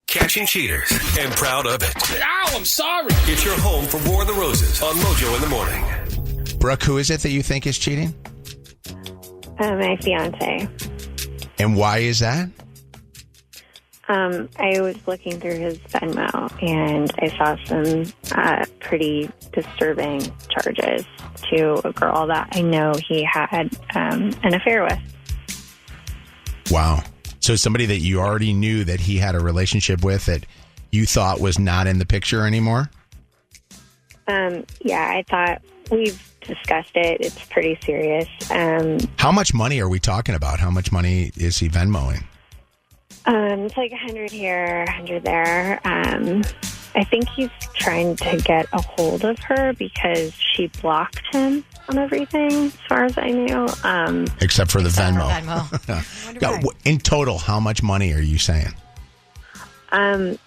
Catching cheaters and proud of it. Ow, I'm sorry. It's your home for War of the Roses on Mojo in the Morning. Brooke, who is it that you think is cheating? My fiance. And why is that? I was looking through his Venmo, and I saw some pretty disturbing charges to a girl that I know he had an affair with. Wow. So somebody that you already knew that he had a relationship with that you thought was not in the picture anymore? Yeah, I thought we've discussed it. It's pretty serious. How much money are we talking about? How much money is he Venmoing? It's like 100 here, 100 there. I think he's trying to get a hold of her because she blocked him on everything, as far as I knew. Except for the Venmo. In total, how much money are you saying? $600.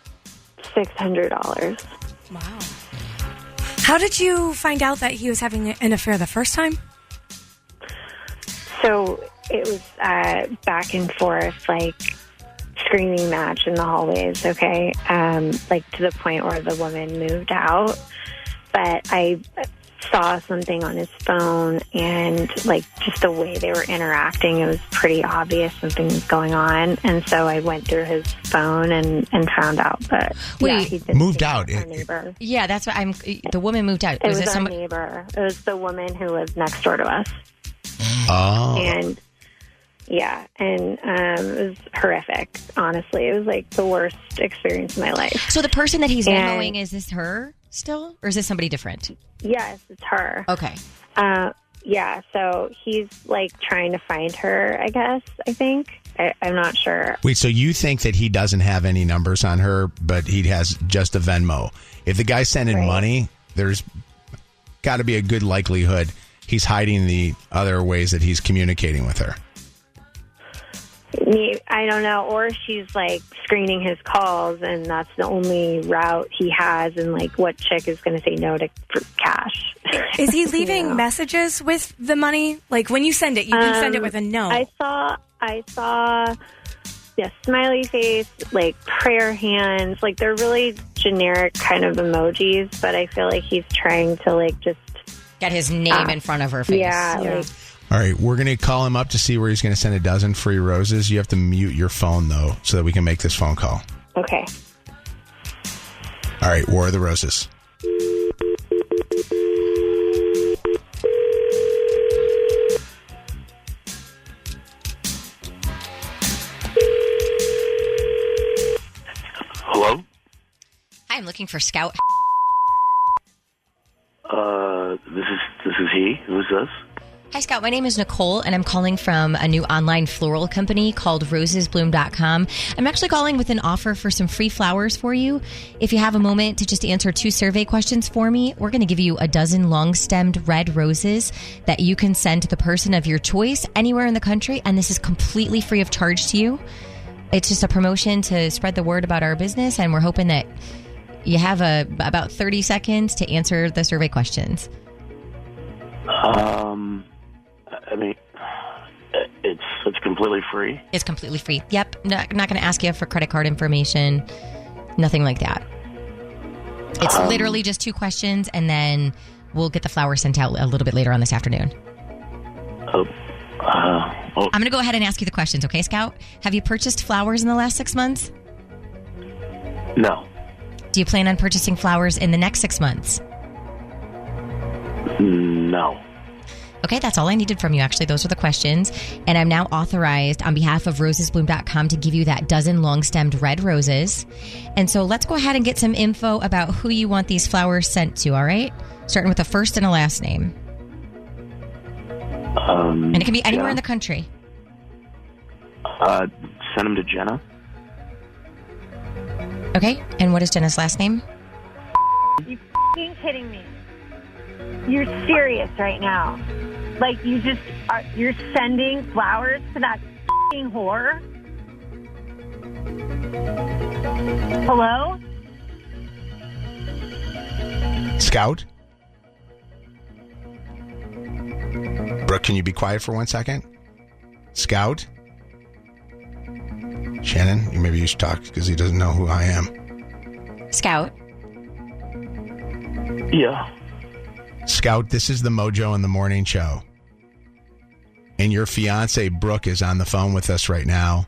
Wow. How did you find out that he was having an affair the first time? So it was back and forth, like screaming match in the hallways, okay? Like to the point where the woman moved out. But I saw something on his phone, and like just the way they were interacting, it was pretty obvious something was going on. And so I went through his phone and found out that he moved out. Our neighbor. Yeah, that's what the woman moved out. It was our neighbor. It was the woman who lived next door to us. Oh. And yeah, and it was horrific, honestly. It was like the worst experience of my life. So the person that he's Venmoing, is this her still? Or is this somebody different? Yes, it's her. Okay. Yeah, so he's like trying to find her, I guess, I think. I'm not sure. Wait, so you think that he doesn't have any numbers on her, but he has just a Venmo? If the guy's sending money, there's got to be a good likelihood he's hiding the other ways that he's communicating with her. I don't know. Or she's like screening his calls, and that's the only route he has. And like, what chick is going to say no to cash? Is he leaving messages with the money? Like when you send it, you can send it with a note. I saw smiley face, like prayer hands. Like they're really generic kind of emojis, but I feel like he's trying to like just get his name in front of her face. Yeah. Like, all right, we're going to call him up to see where he's going to send a dozen free roses. You have to mute your phone, though, so that we can make this phone call. Okay. All right, War of the Roses. Hello? Hi, I'm looking for Scout. This is he. Who's this? Hi, Scott. My name is Nicole, and I'm calling from a new online floral company called rosesbloom.com. I'm actually calling with an offer for some free flowers for you. If you have a moment to just answer 2 survey questions for me, we're going to give you a dozen long-stemmed red roses that you can send to the person of your choice anywhere in the country, and this is completely free of charge to you. It's just a promotion to spread the word about our business, and we're hoping that you have about 30 seconds to answer the survey questions. I mean, it's completely free. It's completely free. Yep. Not going to ask you for credit card information. Nothing like that. It's literally just 2 questions, and then we'll get the flowers sent out a little bit later on this afternoon. I'm going to go ahead and ask you the questions, okay, Scout? Have you purchased flowers in the last 6 months? No. Do you plan on purchasing flowers in the next 6 months? No. Okay, that's all I needed from you, actually. Those are the questions. And I'm now authorized on behalf of rosesbloom.com to give you that dozen long-stemmed red roses. And so let's go ahead and get some info about who you want these flowers sent to, all right? Starting with a first and a last name. And it can be anywhere in the country. Send them to Jenna. Okay, and what is Jenna's last name? You f***ing kidding me? You're serious right now. Like, you're sending flowers to that f***ing whore? Hello? Scout? Brooke, can you be quiet for 1 second? Scout? Shannon, maybe you should talk because he doesn't know who I am. Scout. Yeah. Scout, this is the Mojo in the Morning Show. And your fiance, Brooke, is on the phone with us right now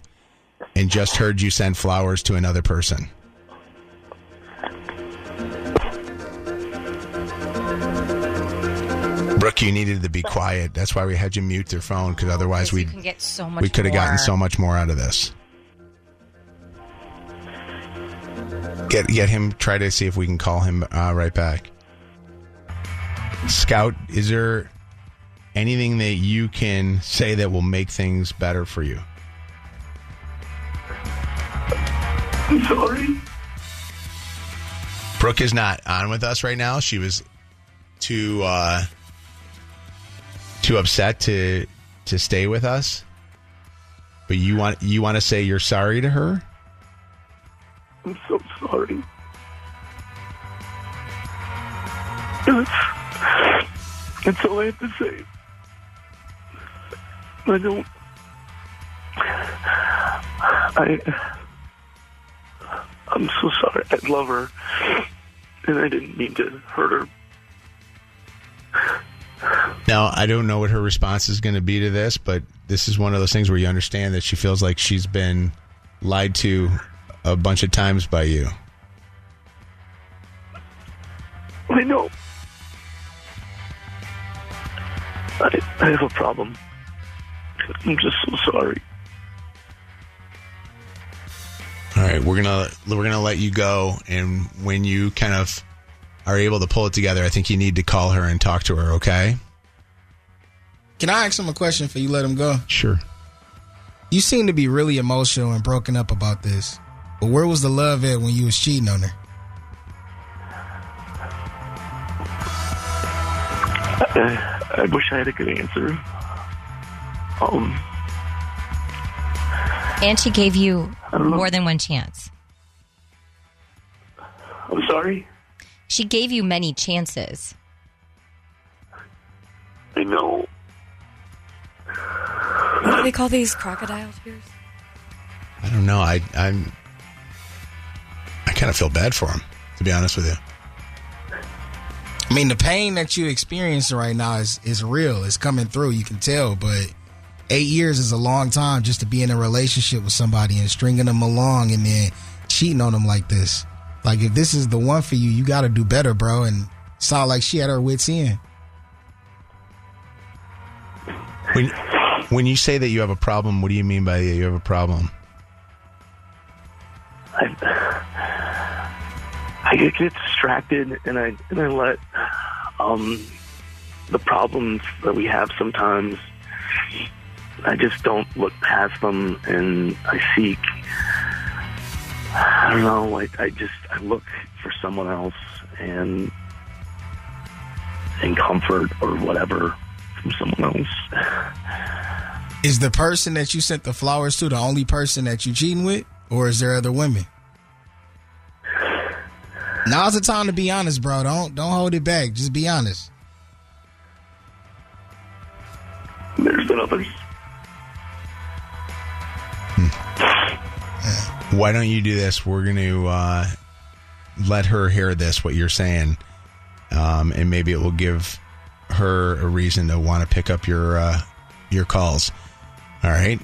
and just heard you send flowers to another person. Brooke, you needed to be quiet. That's why we had you mute your phone, because otherwise we can get so much could have gotten more. so much more out of this. Get him. Try to see if we can call him right back. Scout, is there anything that you can say that will make things better for you? I'm sorry. Brooke is not on with us right now. She was too upset to stay with us. But you want to say you're sorry to her? I'm so sorry. That's all I have to say. I'm so sorry. I love her, and I didn't mean to hurt her. Now, I don't know what her response is going to be to this, but this is one of those things where you understand that she feels like she's been lied to a bunch of times by you. I know. I have a problem. I'm just so sorry. All right, we're gonna let you go, and when you kind of are able to pull it together, I think you need to call her and talk to her. Okay? Can I ask him a question before you let him go? Sure. You seem to be really emotional and broken up about this. But where was the love at when you was cheating on her? I wish I had a good answer. And she gave you I don't know. more than one chance. I'm sorry. She gave you many chances. I know. What do they call these, crocodile tears? I don't know. I kind of feel bad for him, to be honest with you. I mean, the pain that you're experiencing right now is real. It's coming through. You can tell. But 8 years is a long time just to be in a relationship with somebody and stringing them along and then cheating on them like this. Like, if this is the one for you, you got to do better, bro. And it sounded like she had her wits in. When you say that you have a problem, what do you mean by that you have a problem? I get distracted, and I let the problems that we have sometimes. I just don't look past them, and I seek. I don't know. I look for someone else and comfort or whatever from someone else. Is the person that you sent the flowers to the only person that you cheating with, or is there other women? Now's the time to be honest, bro. Don't hold it back. Just be honest. There's been others. Why don't you do this? We're going to let her hear this, what you're saying, and maybe it will give her a reason to want to pick up your calls. All right?